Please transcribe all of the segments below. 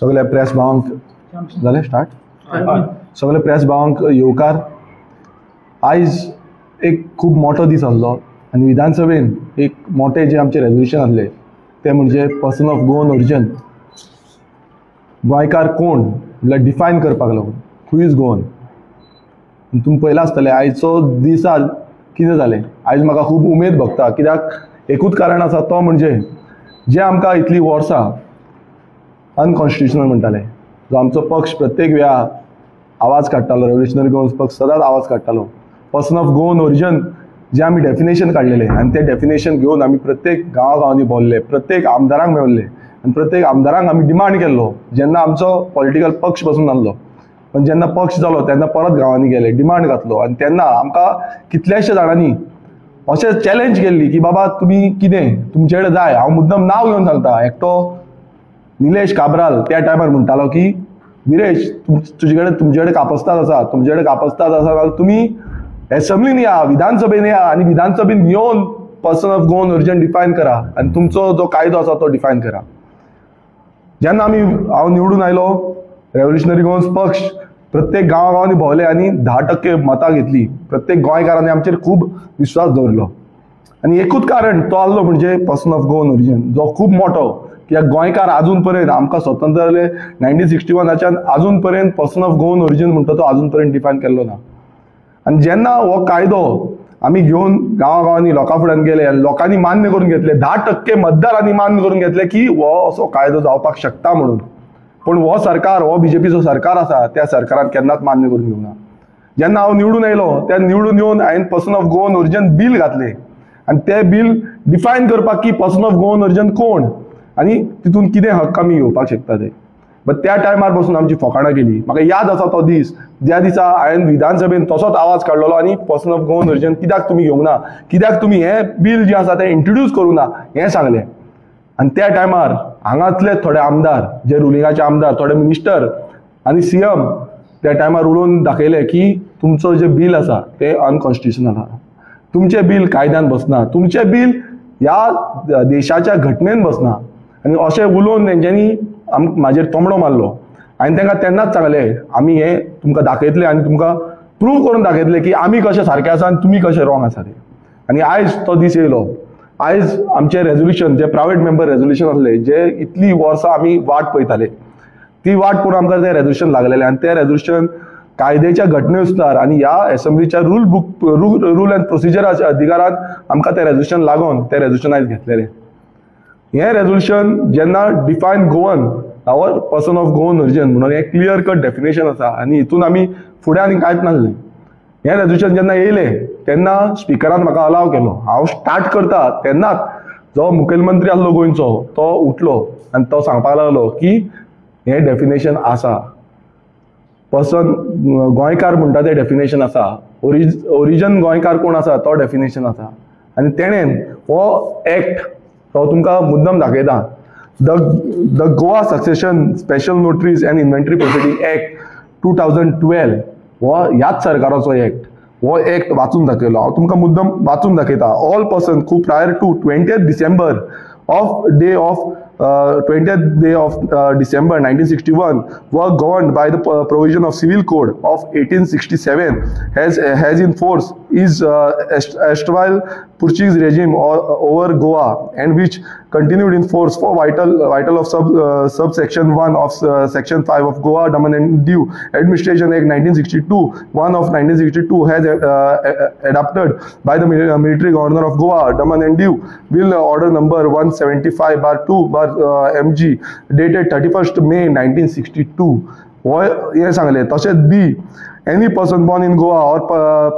सगळे प्रेस भावांक जालें स्टार्ट. सगळे प्रेस भावांक येवकार. आयज एक खूब मोठो दीस आसलो आनी विधानसभेन एक मोठे जे आमचे रेजोल्युशन आसले ते म्हणजे पर्सन ऑफ गोवन ओरिजिन. गोंयकार कोण म्हळ्यार डिफायन करपाक लागून हू इज गोवन. तुमी पळयलां आसतलें आयचो दिसान कितें जालें. आयज म्हाका खूब उमेद भोगता कित्याक एकूच कारण आसा तो म्हणजे जे आमकां इतलीं वर्सां अनकॉन्स्टिट्युशनल म्हणटाले, जो आमचो पक्ष प्रत्येक वेळा आवाज काडटालो, रेव्होल्युशनरी गोवन्स पक्ष सदांच आवाज काडटालो. पर्सन ऑफ गोवन ओरिजिन जे आमी डेफिनेशन काडलेलें आनी तें डेफिनेशन घेवन आमी प्रत्येक गांवांनी भोंवले, प्रत्येक आमदारांक मेळ्ळे आनी प्रत्येक आमदारांक आमी डिमांड केल्लो. जेन्ना आमचो पॉलिटिकल पक्ष पासून नासलो पण जेन्ना पक्ष जालो तेन्ना परत गांवांनी गेले, डिमांड घातलो आनी तेन्ना आमकां कितल्याशे जाणांनी अशें चॅलेंज केल्ली की बाबा तुमी कितें तुमचे कडेन जाय. हांव मुद्दम नांव घेवन सांगता. एकटो निलेश काब्राल त्या टायमार म्हणटालो की विरेश तुमचे कडेन कापस्ताद आसा, तुमचे कडेन कापस्ताद आसा जाल्यार तुमी एसेंब्लीन या, विधानसभेन या आनी विधानसभेन येवन person of Goan origin define करा आनी तुमचो जो कायदो आसा तो डिफायन करा. जेन्ना हांव निवडून आयलो, रेव्होल्युशनरी गोवन्स पक्ष प्रत्येक गांवांनी भोंवले आनी 10% मतां घेतली. प्रत्येक गोंयकारांनी आमचेर खूब विश्वास दवरलो आनी एकूच कारण तो आसलो म्हणजे पर्सन ऑफ गोवन ओरिजिन, जो खूब मोठो. कित्याक गोंयकार आजून पर्यंत आमकां स्वतंत्र जाले 1961च्यान आजून पर्यंत पर्सन ऑफ गोवन ओरिजिन म्हणटा तो आजून पर्यंत डिफायन केल्लो ना. आनी जेन्ना हो कायदो आमी घेवन गांवांनी लोकां फुड्यान गेले आनी लोकांनी मान्य करून घेतले, 10% मतदारांनी मान्य करून घेतले की हो असो कायदो जावपाक शकता म्हणून. पण हो सरकार, हो बीजेपीचो सरकार आसा, त्या सरकारान केन्नाच मान्य करून घेवना. जेन्ना हांव निवडून आयलो त्या निवडून येवन हांवें person of Goan origin bill घातले आनी तें बील डिफायन करपाक की पर्सन ऑफ गोवन ओरिजिन कोण आनी तितून कितें हक्क आमी घेवपाक शकता ते. बट त्या टायमार पासून आमची फकाणां केली. म्हाका याद आसा तो दीस ज्या दिसा हांवें विधानसभेन तसोच आवाज काडलेलो आनी पर्सन ऑफ गोवन ओरिजिन कित्याक तुमी घेवना, कित्याक तुमी हें बील जें आसा तें इंट्रोड्यूस करूना हें सांगलें. आनी त्या टायमार हांगातले थोडे आमदार, जे रुलिंगाचे आमदार, थोडे मिनिस्टर आनी सीएम त्या टायमार उलोवन दाखयले की तुमचो जे बील आसा तें अनकॉन्स्टिट्युशनल आसा, तुमचें बील कायद्यान बसना, तुमचें बील ह्या देशाच्या घटनेन बसना. आनी अशें उलोवन तेंच्यांनी म्हाजेर तोमडो मारलो. हांवें तांकां तेन्नाच सांगलें आमी हें तुमकां दाखयतले आनी तुमकां प्रूव करून दाखयतले की आमी कशे सारके आसा आनी तुमी कशे रॉंग आसा ते. आनी आयज तो दीस येयलो. आयज आमचे रेजोल्युशन, जे प्रायवेट मेंबर रेजोल्युशन आसले, जे इतली वर्सां आमी वाट पळयताले, ती वाट पळोवन आमकां तें रेजोल्युशन लागलेलें आनी तें रेजोल्युशन कायद्याच्या घटनेनुसार आनी ह्या एसेंब्लीच्या रूल एंड प्रोसिजराच्या अधिकारान आमकां तें रेजोल्युशन लागोन तें रेजोल्युशन आयज घेतलेलें. हें रेजोल्युशन जेन्ना define Goan our person of Goan origin म्हणून हें क्लियर कट डेफिनेशन आसा आनी हितून आमी फुडें आनी कांयच नासलें. हें रेजोल्युशन जेन्ना येयलें तेन्ना स्पिकरान म्हाका अलाव केलो. हांव स्टार्ट करता तेन्नाच जो मुखेलमंत्री आसलो गोंयचो तो उठलो आनी तो सांगपाक लागलो की हें डेफिनेशन आसा, पर्सन गोंयकार म्हणटा तें डेफिनेशन आसा, ओरिजिन गोंयकार कोण आसा तो डेफिनेशन आसा. आनी तेणेन हो एक्ट तो तुमकां मुद्दम दाखयता. The Goa succession special notaries and inventory proceeding act 2012 हो ह्याच सरकाराचो एक्ट. हो एक्ट वाचून दाखयलो. हांव तुमकां मुद्दम वाचून दाखयता. All person who prior to 20th December of 20th December 1961 were governed by the provision of Civil Code of 1867 has in force is erstwhile Portuguese regime over Goa and which continued in force for vital of subsection 1 of section 5 of Goa Daman and Diu Administration Act 1962, 1 of 1962 has adopted by the military governor of Goa Daman and Diu will order number 175/2/MG dated 31st May 1962 हे सांगले. तशेंच बी any person born in Goa or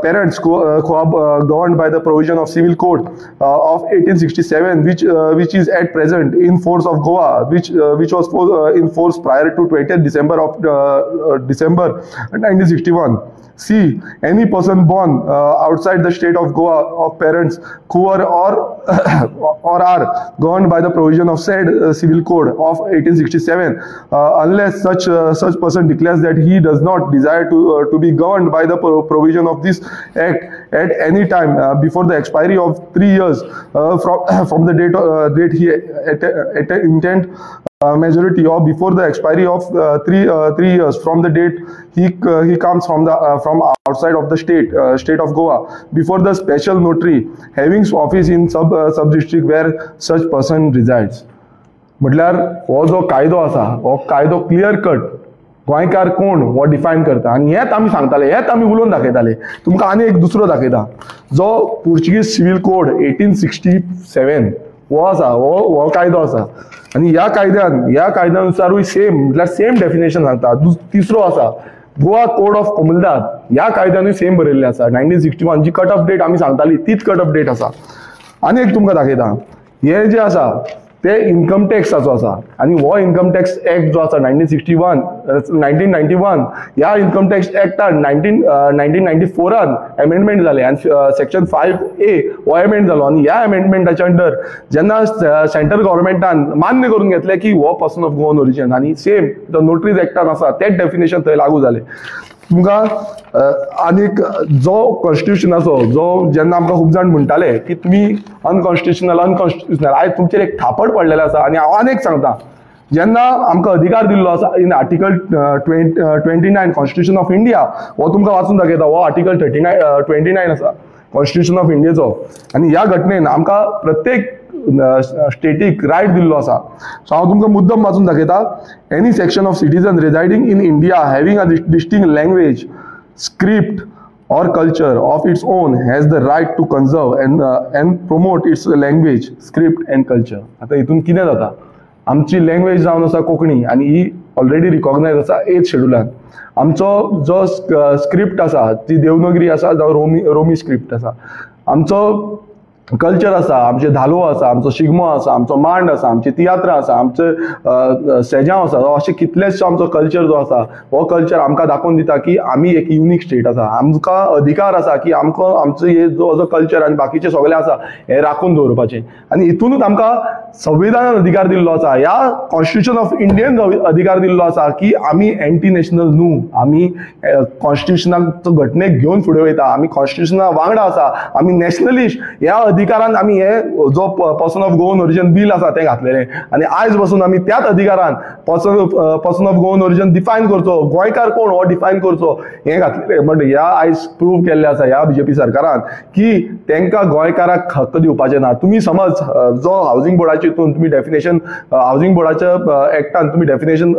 parents who are governed by the provision of Civil Code of 1867 which is at present in force of Goa which was in force prior to 20th December 1961. C. Any person born outside the state of Goa of parents who are or are governed by the provision of said Civil Code of 1867 unless such person declares that he does not desire to be governed by the provision of this act at any time before the expiry of 3 years from the date he intend majority or before the expiry of 3 years from the date he comes from outside of the state of Goa before the special notary having office in sub district where such person resides. म्हटल्यार हो जो कायदो आसा हो कायदो clear cut गोंयकार कोण हो डिफायन करता आनी हेच आमी सांगताले, हेच आमी उलोवन दाखयताले. तुमकां आनी एक दुसरो दाखयता जो पोर्चुगीज सिव्हिल कोड 1867 हो आसा, हो कायदो आसा आनी ह्या कायद्यानुसारूय सेम म्हटल्यार सेम डेफिनेशन सांगता. तिसरो आसा गोवा कोड ऑफ कोमुलदाद, ह्या कायद्यानूय सेम बरयल्ले आसा. 1961 जी कट ऑफ डेट आमी सांगताली तीच कट ऑफ डेट आसा. आनी एक तुमकां दाखयता, हे जे आसा ते इन्कम टॅक्साचो आसा आनी हो इन्कम टॅक्स एक्ट जो आसा 1991 ह्या इन्कम टॅक्स एक्टान 1994 अमेंडमेंट जाले आनी सेक्शन 5A हो अमेंड जालो आनी ह्या अमेंडमेंटाच्या अंडर जेन्ना सेंट्रल गव्हर्मेंटान मान्य करून घेतले की हो पर्सन ऑफ गोवन ओरिजिन आनी सेम जो नोटरीज एक्टान आसा तेच डेफिनेशन थंय लागू जाले. तुमकां आनीक जो कॉन्स्टिट्यूशनाचो जो जेन्ना आमकां खूब जाण म्हणटाले की तुमी अनकॉन्स्टिट्यूशनल आयज तुमचेर एक थापड पडलेले आसा आनी हांव आनीक सांगता, जेन्ना आमकां अधिकार दिल्लो आसा in article 29 constitution of India, हो तुमकां वाचून दाखयता, हो आर्टिकल 29 आसा कॉन्स्टिट्यूशन ऑफ इंडियेचो आनी ह्या घटनेन आमकां प्रत्येक स्टेटीक रायट दिल्लो आसा. सो हांव तुमकां मुद्दम वाचून दाखयता. Any section of citizen residing in India having a distinct language, script or culture of its own has the right to conserve and promote its language, script and culture. आता इथून कितें जाता, आमची लँग्वेज जावन आसा कोंकणी आनी ही ऑलरेडी रिकॉग्नायज आसा 8th शेड्युलान. आमचो जो स्क्रिप्ट आसा ती देवनागरी आसा जावं रोमी स्क्रिप्ट आसा. आमचो कल्चर आसा, आमचे धालो आसा, आमचो शिगमो आसा, आमचो मांड आसा, आमची तियात्रां आसा, आमचे सेजांव आसा, अशें कितलेशे आमचो कल्चर जो आसा हो कल्चर आमकां दाखोवन दिता की आमी एक युनीक स्टेट आसा. आमकां अधिकार आसा की आमचो हे जो कल्चर आनी बाकीचे सगळे आसा हे राखून दवरपाचे आनी हितूनच आमकां संविधानान अधिकार दिल्लो आसा, ह्या कॉन्स्टिट्यूशन ऑफ इंडियन अधिकार दिल्लो आसा की आमी एंटी नॅशनल न्हू, आमी कॉन्स्टिट्यूशनाचो घटनेक घेवन फुडें वयता, आमी कॉन्स्टिट्यूशना वांगडा आसा, आमी नॅशनलिस्ट. ह्या अधिकारान आमी हे जो पर्सन ऑफ गोवन ओरिजिन बील आसा ते घातलेले आनी आयज बसून आमी त्याच अधिकारान person of Goan origin define करचो, गोंयकार कोण हो डिफायन करचो हे घातलेले. बट ह्या आयज प्रूव केल्ले आसा ह्या बीजेपी सरकारान की तेंकां गोंयकाराक हक्क दिवपाचे ना. तुम्ही समज जो हावजिंग बोर्डाचे हितून तुम्ही डेफिनेशन हावजिंग बोर्डाच्या एक्टान तुम्ही डेफिनेशन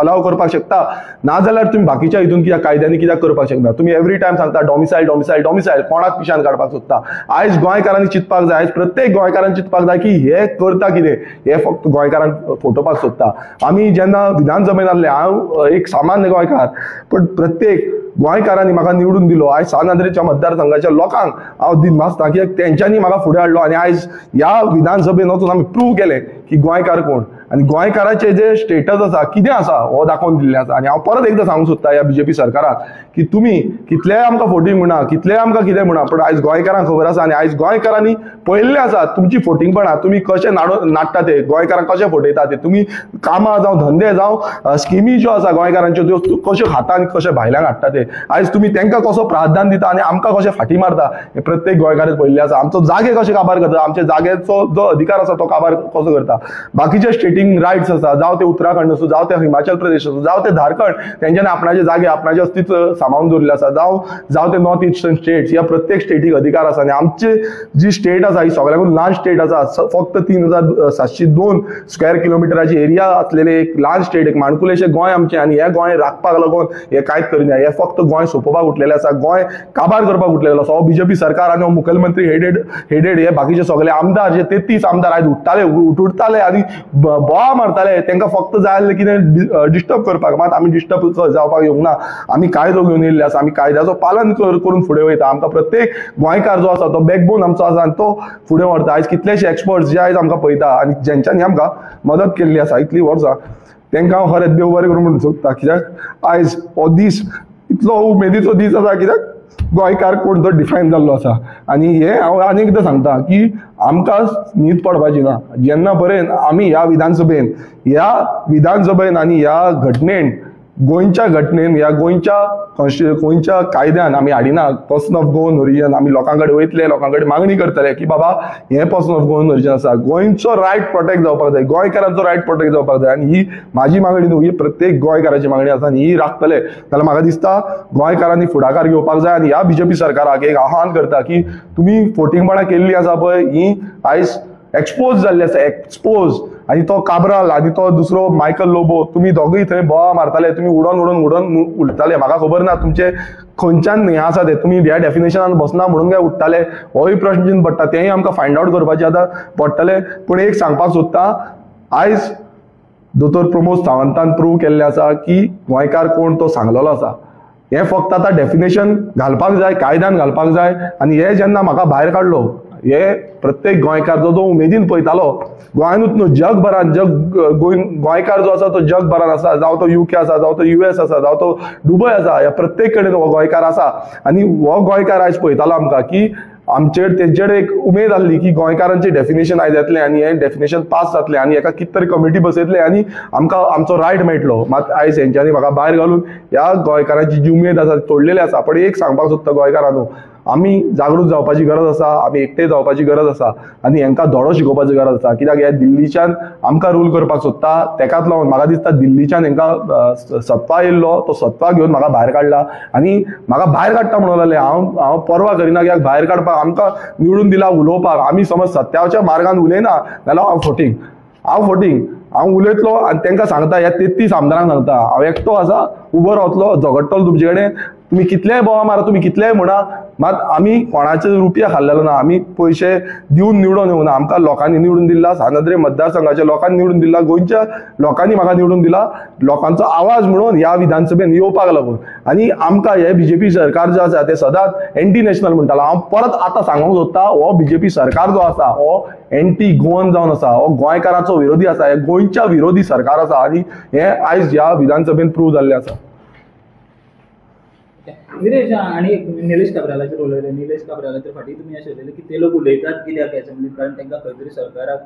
अलाव करपाक शकता, नाजाल्यार तुम्ही बाकीच्या हितून कित्याक कायद्यांनी कित्याक करपाक शकता. तुम्ही एवरी टायम सांगता डॉमिसायल डॉमिसायल डॉमिसायल, कोणाक पिशान काडपाक सोदता. आयज गोंयकारांनी चिंतपाक जाय, आयज प्रत्येक गोंयकारान चिंतपाक जाय की हे करता कितें, हे फक्त गोंयकारांक फोटोवपाक सोदता. आमी जेन्ना विधानसभेन आसले, हांव एक सामान्य गोंयकार, पण प्रत्येक गोंयकारांनी म्हाका निवडून दिलो. आयज सावंतवाडीच्या मतदारसंघाच्या लोकांक हांव दिन भासता कित्याक तेंच्यांनी म्हाका फुडें हाडलो आनी आयज ह्या विधानसभेन वचून आमी प्रूव केलें की गोंयकार कोण आनी गोंयकाराचे जे स्टेटस आसा कितें आसा हो दाखोवन दिल्लें आसा. आनी हांव परत एकदां सांगूंक सोदता ह्या बीजेपी सरकाराक की तुमी कितलेय आमकां फोटींग म्हणा, कितलेय आमकां कितें म्हणा, पण आयज गोंयकारांक खबर आसा आनी आयज गोंयकारांनी पळयल्लें आसा तुमची फोटिंगपणां, तुमी कशें नाडटा ते गोंयकारांक कशें फटयता ते. तुमी कामां जावं धंदे जावं स्किमी ज्यो आसा गोंयकारांच्यो त्यो कश्यो खाता आनी कशें भायल्यान हाडटा ते. आयज तुमी तेंकां कसो प्राधान्य दिता आनी आमकां कशें फाटी मारता हे प्रत्येक गोंयकारान पळयल्लें आसा. आमचो जागे कशे काबार करता, आमच्या जाग्याचो जो अधिकार आसा तो काबार कसो करता. बाकीचे स्टेटींग रायट्स आसा, जावं ते उत्तराखंड आसूं, जावं ते हिमाचल प्रदेश आसूं, जावं ते झारखंड, तेंच्यांनी आपणाचे जागे आपणाचे अस्तित्व सांबाळून दवरलें आसा. जावं ते नॉर्थ इस्टर्न स्टेट्स, ह्या प्रत्येक स्टेटीक अधिकार आसा. आनी आमची जी स्टेट आसा ही सगळ्यांकून ल्हान स्टेट आसा. फक्त 3702 स्क्वेअर किलोमिटराची एरिया असलेले एक ल्हान स्टेट, एक माणकुलेशें गोंय आमचें. आनी हे गोंय राखपाक लागून हे कांयच करिना, हे फक्त गोंय सोंपोवपाक उठलेले आसा, गोंय काबार करपाक उठलेलो आसा. हो बीजेपी सरकार आनी हो मुखेलमंत्री हेडेड हे बाकीचे सगळे आमदार जे 33 आमदार आयज उठताले आनी बोळा मारताले. तांकां फक्त जाय आसलें कितें डिस्टर्ब करपाक, मात आमी डिस्टर्ब जावपाक येवंक ना. आमी कायदो घेवन येयल्ले आसा, आमी कायद्याचो पालन करून फुडें वयता. आमकां प्रत्येक गोंयकार जो आसा तो बॅकबोन आमचो आसा आनी तो फुडें व्हरता. आयज कितलेशे एक्सपर्ट्स जे आयज आमकां पळयता आनी जेंच्यांनी आमकां मदत केल्ली आसा इतलीं वर्सां, तांकां हांव खरेंच देव बरें करून म्हणूंक सोदता. कित्याक आयज हो दीस इतलो उमेदीचो दीस आसा, कित्याक गोंयकार कोण तो डिफायन जाल्लो आसा. आनी हे हांव आनी एकदां सांगता की आमकां न्हीद पडपाची ना. जेन्ना पर्यंत आमी ह्या विधानसभेन आनी ह्या घटनेन गोंयच्या घटनेन या गोंयच्या कायद्यान आमी हाडिना पर्सन ऑफ गोवन ओरिजिन. आमी लोकांकडे वयतले, लोकांकडे मागणी करतले की बाबा हे पर्सन ऑफ गोवन ओरिजिन आसा. गोंयचो रायट प्रोटेक्ट जावपाक जाय, गोंयकारांचो रायट प्रोटेक्ट जावपाक जाय. आनी ही म्हाजी मागणी न्हू, ही प्रत्येक गोंयकाराची मागणी आसा. आनी ही राखतले जाल्यार म्हाका दिसता गोंयकारांनी फुडाकार घेवपाक जाय. आनी ह्या बीजेपी सरकाराक एक आव्हान करता की तुमी फोटिंगपणां केल्ली आसा पळय ही आयज एक्सपोज जाल्ली आसा, एक्सपोज. आनी तो काब्राल आनी तो दुसरो मायकल लोबो, तुमी दोगूय थंय बोवा मारताले, तुमी उडोन उडताले. म्हाका खबर ना तुमचे खंयच्यान हें आसा ते, तुमी ह्या डेफिनेशनान बसना म्हणून काय उडटाले होय प्रश्न चिन्न पडटा. तेंय आमकां फायंड आवट करपाचें आतां पडटलें. पूण एक सांगपाक सोदता, आयज दोतोर प्रमोद सावंतान प्रूव केल्लें आसा की गोंयकार कोण तो सांगलेलो आसा. हें फक्त आतां डेफिनेशन घालपाक जाय, कायद्यान घालपाक जाय. आनी हे जेन्ना म्हाका भायर काडलो, हे प्रत्येक गोंयकार जो उमेदीन पळयतालो गोंयानूच न्हू जगभरान, गोंयकार जो आसा तो जगभरान आसा, जावं तो UK आसा, जावं तो US आसा, जावं तो दुबय आसा, ह्या प्रत्येक कडेन हो गोंयकार आसा. आनी हो गोंयकार आयज पळयतालो आमकां की तेंचेर एक उमेद आसली की गोंयकारांचे डेफिनेशन आयज येतलें आनी हें डेफिनेशन पास जातलें आनी हेका कितें तरी कमिटी बसयतले आनी आमकां आमचो रायट मेळटलो. मात आयज हेंच्यांनी म्हाका भायर घालून ह्या गोंयकारांची जी उमेद आसा तोडलेली आसा. पण एक सांगपाक सोदता गोंयकारांनो, आमी जागृत जावपाची गरज आसा, आमी एकठांय जावपाची गरज आसा आनी हेंकां धडो शिकोवपाची गरज आसा. कित्याक हे दिल्लीच्यान आमकां रूल करपाक सोदता, तेकाच लागून म्हाका दिसता दिल्लीच्यान हेंकां सत्ता येयल्लो, तो सत्ता घेवन म्हाका भायर काडला. आनी म्हाका भायर काडटा म्हणून लागले, हांव परवा करिना कित्याक भायर काडपाक आमकां निवडून दिला उलोवपाक. आमी समज सत्याच्या मार्गान उलयना जाल्यार हांव फोटींग हांव उलयतलो आनी तांकां सांगता, ह्या 33 आमदारांक सांगता हांव एकटो आसा, उबो रावतलो, झगडटलो तुमचे कडेन. तुम्ही कितलेय बोवा मारा, तुम्ही कितलेय म्हणा, मात आमी कोणाचे रुपया खाल्लेलो ना, आमी पयशे दिवन निवडून येवना. आमकां लोकांनी निवडून दिला, सानद्रे मतदारसंघाच्या लोकांनी निवडून दिला, गोंयच्या लोकांनी म्हाका निवडून दिला, लोकांचो आवाज म्हणून ह्या विधानसभेन येवपाक लागून. आनी आमकां हे बीजेपी सरकार जे आसा ते सदांच एंटी नॅशनल म्हणटालो. हांव परत आतां सांगूंक सोदता, हो बीजेपी सरकार जो आसा हो एंटी गोवन जावन आसा, हो गोंयकारांचो विरोधी आसा, हे गोंयच्या विरोधी सरकार आसा. आनी हे आयज ह्या विधानसभेन प्रूव जाल्लें आसा. निलेश आणि निलेश काब्रालाचेर उलयले. निलेश काब्रालाचेर फाटीं तुमी अशें उलयलें की ते लोक उलयतात कित्याक असेंब्लीत, कारण तांकां खंय तरी सरकाराक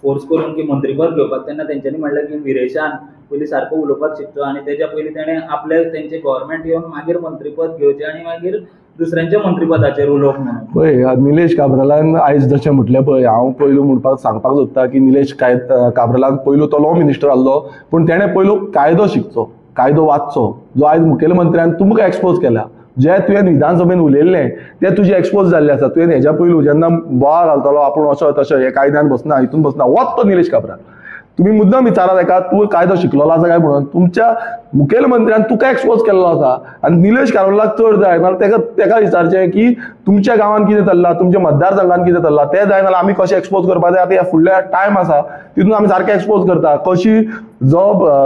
फोर्स करून की मंत्रीपद घेवपाक. तेन्ना तेंच्यांनी म्हणलें की विरेशान पयलीं सारको उलोवपाक शिकचो आनी तेच्या पयलीं तेणें आपले तेंचे गव्हर्मेंट येवन मागीर मंत्रीपद घेवचें आनी मागीर दुसऱ्यांच्या मंत्रीपदाचेर उलोवप म्हणून. पळय निलेश काब्रालान आयज जशें म्हटलें पळय, हांव पयलू म्हणपाक सांगपाक सोदता की निलेश काब्रालाक पयलू तो लॉ मिनिस्टर आसलो, पूण तेणें पयलू कायदो शिकचो, कायदो वाचचो. जो आयज मुखेलमंत्र्यान तुमकां एक्सपोज केला, जे तुवें विधानसभेन उलयल्लें ते तुजे एक्सपोज जाल्ले आसा. तुवें हेज्या पयलू जेन्ना बोवाळ घालतालो आपूण अशें तशें हे कायद्यान बसना, हितून बसना, होच तो निलेश काब्राल. तुम्ही मुद्दाम विचारा ताका तूं कायदो शिकलेलो आसा काय म्हणून. तुमच्या मुखेलमंत्र्यान तुका एक्सपोज केल्लो आसा आनी निलेश काब्रालाक चड जाय नाल्यार तेका विचारचें की तुमच्या गांवांत कितें चल्लां, तुमच्या मतदारसंघात कितें चल्लां तें जाय नाल्यार आमी कशें एक्सपोज करपाक जाय. आतां ह्या फुडल्या टायम आसा तितून आमी सारकें एक्सपोज करता, कशी जो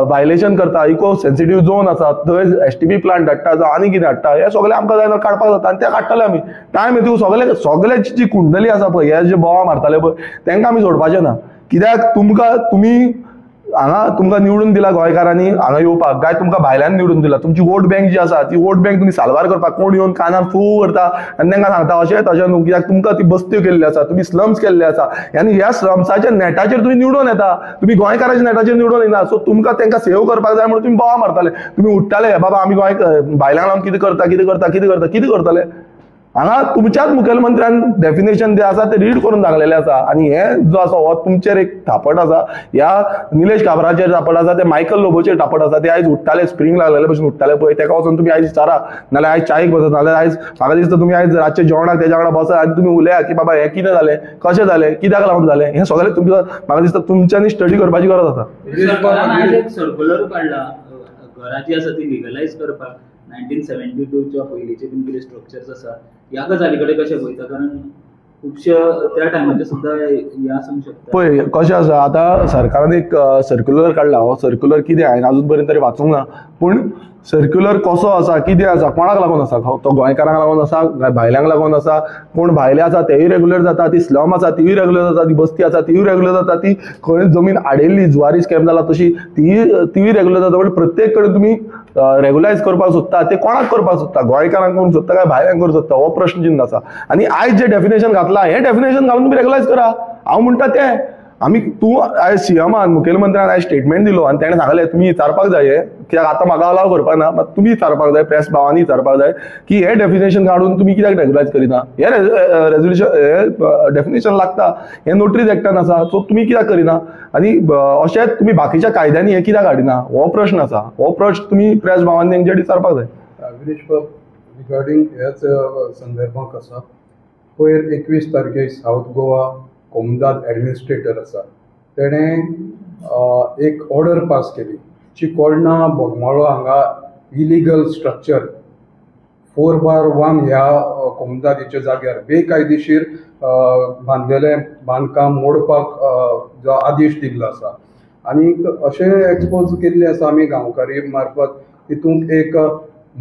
वायलेशन करता, इको सेन्सिटीव झोन आसा थंय STP प्लांट हाडटा जावं आनी कितें हाडटा, हे सगळें आमकां जाय काडपाक जाता आनी ते काडटले आमी. टायम येतून सगळ्याची जी कुंडली आसा पळय, हे जे बोवाळ मारताले पळय तांकां आमी सोडपाचें ना. कित्याक तुमी हांगा तुमकां निवडून दिला गोंयकारांनी हांगा येवपाक, काय तुमकां भायल्यान निवडून दिला. तुमची वोट बँक जी आसा ती वोट बँक तुमी साल्वार करपाक कोण येवन कानार फू करता आनी तांकां सांगता अशें तशें न्हू. कित्याक तुमकां ती बस्त्यो केल्ली आसा, तुमी स्लम्स केल्ले आसा आनी ह्या स्लम्साच्या नेटाचेर तुमी निवडून येता, तुमी गोंयकाराच्या नेटाचेर निवडून येना. सो तुमकां तांकां सेव करपाक जाय म्हणून तुमी बोवाळ मारताले, तुमी उठताले बाबा आमी भायल्यान लावन कितें करतले. हांगा तुमच्याच मुखेलमंत्र्यान डेफिनेशन जे आसा ते रीड करून दाखलेले आसा. आनी हे जो आसा हो तुमचेर एक थापट आसा, ह्या निलेश काब्राचेर थापट आसा, ते मायकल लोबोचेर थापट आसा. ते आयज उठताले स्प्रिंग लागलेले भशेन उठताले पळय, तेका वचून तुमी आयज विचारा नाल्यार आयज चायेक बसत, नाल्यार आयज म्हाका दिसता तुमी आयज रातचे जेवणाक तेज्या वांगडा बसा आनी तुमी उलया की बाबा हें कितें जालें, कशें जालें, कित्याक लागून जालें, हें सगळें तुमकां म्हाका दिसता तुमच्यांनी स्टडी करपाची गरज आसा. सर्क्युलर काडला घरां जी आसा ती लिगलायज करपाक 1972च्या पयलींचे बीन कितें स्ट्रक्चर्स आसा ह्या गजाली कडेन कशें पळयता, कारण खुबशे त्या टायमाचे सुद्दां ह्या आसूंक शकता. पळय कशें आसा, आतां सरकारान एक सर्क्युलर काडला. हो सर्क्युलर कितें हांवें अजून पर्यंत तरी वाचूंक ना, पूण सर्क्युलर कसो आसा, कितें आसा, कोणाक लागून आसा, तो गोंयकारांक लागून आसा काय भायल्यांक लागून आसा. कोण भायले आसा तेवूय रेग्युलर जाता, ती स्लम आसा तीय रेग्युलर जाता, ती बस्ती आसा तीय रेग्युलर जाता, ती खंय जमीन आडेल्ली जुवारी स्कॅम जाला तशी तीय रेग्युलर जाता. पण प्रत्येक कडेन तुमी रेग्युलायज करपाक सोदता ते कोणाक करपाक सोदता, गोंयकारांक करूंक सोदता काय भायल्यांक करूंक सोदता, हो प्रश्न चिन्ह आसा. आनी आयज जे डेफिनेशन घातला हें डेफिनेशन घालून तुमी रेग्युलायज करा. हांव म्हणटा तें आमी तूं आयज सीएमान मुखेलमंत्र्यान आयज स्टेटमेंट दिलो आनी ताणें सांगलें तुमी विचारपाक जाय कित्याक आतां म्हाका अलाव करपाक ना, मात तुमी विचारपाक जाय, प्रेस भावांनी विचारपाक जाय की हे डेफिनेशन काडून तुमी कित्याक रेग्युलायज करिना, हे रेजोल्युशन हे डेफिनेशन लागता, हे नोटरीज एक्टान आसा, सो तुमी कित्याक करिना, आनी अशेंच तुमी बाकीच्या कायद्यांनी हे कित्याक हाडिना, हो प्रश्न आसा, हो प्रश्न तुमी प्रेस भावांनी तेंचेर विचारपाक जाय. विनेश बाब, रिगार्डिंग ह्याच संदर्भांत आसा, पयर 21 तारखेक साऊथ गोवा कोमदाद एडमिनिस्ट्रेटर आसा तेणें एक ऑर्डर पास केली, चिकोडणा बोगमाळो हांगा इलिगल स्ट्रक्चर 4/1 ह्या कोमदादीच्या जाग्यार बेकायदेशीर बांदलेलें बांदकाम मोडपाक जो आदेश दिल्लो आसा. आनी अशें एक्सपोज केल्लें आसा आमी गांवकारी मार्फत, तितूंत एक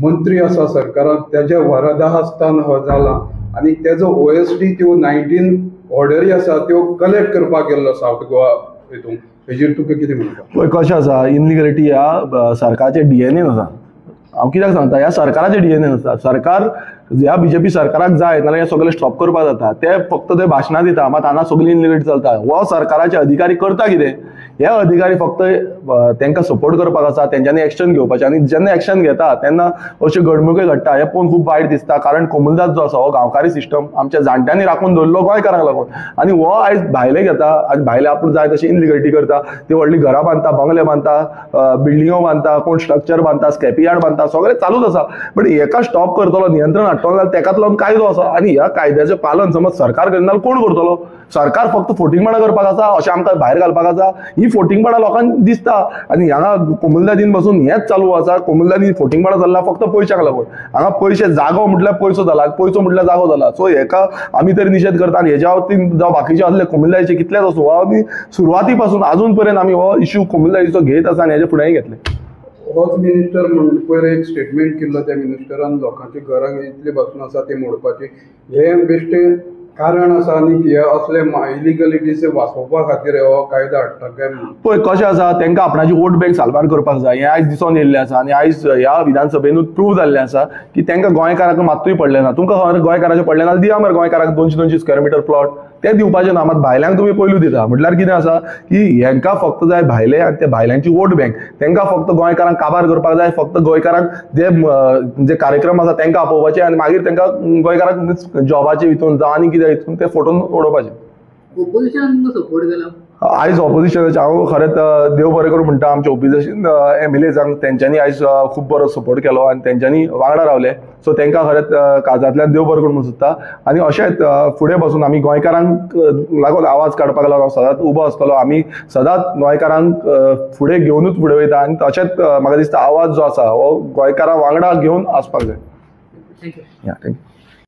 मंत्री आसा सरकारान तेज्या वरदा आसतना हो जाला आनी तेजो OSD त्यो 19 ऑर्डरी आसा त्यो कलेक्ट करपाक गेल्लो साऊथ गोवा हितून. हेजेर तुका कितें म्हणटा? पळय कशें आसा, इनलिगलिटी ह्या सरकाराचे DNA आसा. हांव कित्याक सांगता, ह्या सरकाराचे DNA आसा. सरकार ह्या BJP सरकाराक जाय नाल्यार हे सगळें स्टॉप करपाक जाता, ते फक्त ते भाशणां दिता मात हांगा सगळी इनलिगलिटी चलता. हो सरकाराचे अधिकारी करता कितें, हे अधिकारी फक्त तांकां सपोर्ट करपाक आसा, तेंच्यांनी एक्शन घेवपाचें, आनी जेन्ना एक्शन घेता तेन्ना अश्यो घडणुको घडटा. हे पळोवन खूब वायट दिसता, कारण कोमुलदाद जो आसा हो गांवकारी सिस्टम आमच्या जाणट्यांनी राखून दवरलो गोंयकारांक लागून, आनी हो आयज भायले घेता आनी भायले आपूण जाय तशी इनलिगलिटी करता. ती व्हडली घरां बांदता, बंगले बांदता, बिल्डिंगो बांदता, कोण स्ट्रक्चर बांदता, स्कॅपी यार्ड बांदता, सगळें चालूच आसा. बट हेका स्टॉप करतलो, नियंत्रण हाडटलो जाल्यार तेकाच लागून कायदो आसा, आनी ह्या कायद्याचें पालन समज सरकार करिना जाल्यार कोण करतलो? सरकार फक्त फोटिंगपणां करपाक आसा, अशें आमकां भायर घालपाक आसा. ही फोटिंगपणां लोकांक दिसता, आनी हांगा कोमुलदादीन बसून हेच चालू आसा. कोमुलदादी फोटिंगपणां चल्ला फक्त पयशांक लागून. हांगा पयशे, जागो म्हटल्यार पयसो जाला, पयसो म्हटल्यार जागो जाला. सो हेका आमी तरी निशेध करता, आनी हेच्या बाबतींत जावं बाकीचे असले कोमुलदादीचे कितलेच आसूं, हो आमी सुरवाती पासून आजून पर्यंत आमी हो इश्यू कोमुलदादीचो घेत आसा आनी हेचे फुडेंय घेतले. होच मिनिस्टर म्हणून पयर एक स्टेटमेंट केल्लो, त्या मिनिस्टरान लोकांची घरां इतली बसून आसा ती मोडपाची. हे बेश्टे कारण आसा आनी हे असले इलिगलिटीज वाचोवपा खातीर हो कायदो हाडटा काय? पळय कशें आसा, तांकां आपणाची वोट बँक सालबार करपाक जाय. हें आयज दिसून येयल्लें आसा आनी आयज ह्या विधानसभेनूच प्रूव जाल्लें आसा की तांकां गोंयकारांक मात्तूय पडलें ना. तुमकां खबर गोंयकारांचें पडलें ना, दिया मरे गोंयकारांक 200 स्क्वेअर मिटर प्लॉट, ते दिवपाचे ना, मात भायल्यांक तुमी पयलू दिता. म्हटल्यार कितें आसा की हेंकां फक्त जाय भायले, आनी ते भायल्यांची वोट बँक. तांकां फक्त गोंयकारांक काबार करपाक जाय, फक्त गोंयकारांक जे कार्यक्रम आसा तांकां आपोवपाचे, आनी मागीर तांकां गोंयकारांक जॉबाचे हितून जावं आनी कितें हितून ते फोटोन उडोवपाचे. ओपोजिशन सपोर्ट केला आयज ऑपोजिशनाचे हांव खरेंच देव बरें करूं म्हणटा आमच्या ओपोजिशन MLAजांक. तेंच्यांनी आयज खूब बरो सपोर्ट केलो आनी तेंच्यांनी वांगडा रावले. सो तांकां खरेंच काळजांतल्यान देव बरें करूं म्हणून सोदता. आनी अशेंच फुडें बसून आमी गोंयकारांक लागून आवाज काडपाक लागून सदांच उबो आसतलो. आमी सदांच गोंयकारांक फुडें घेवनूच फुडें वयता, आनी तशेंच म्हाका दिसता आवाज जो आसा हो गोंयकारां वांगडा घेवन आसपाक जाय. थँक्यू. थँक्यू.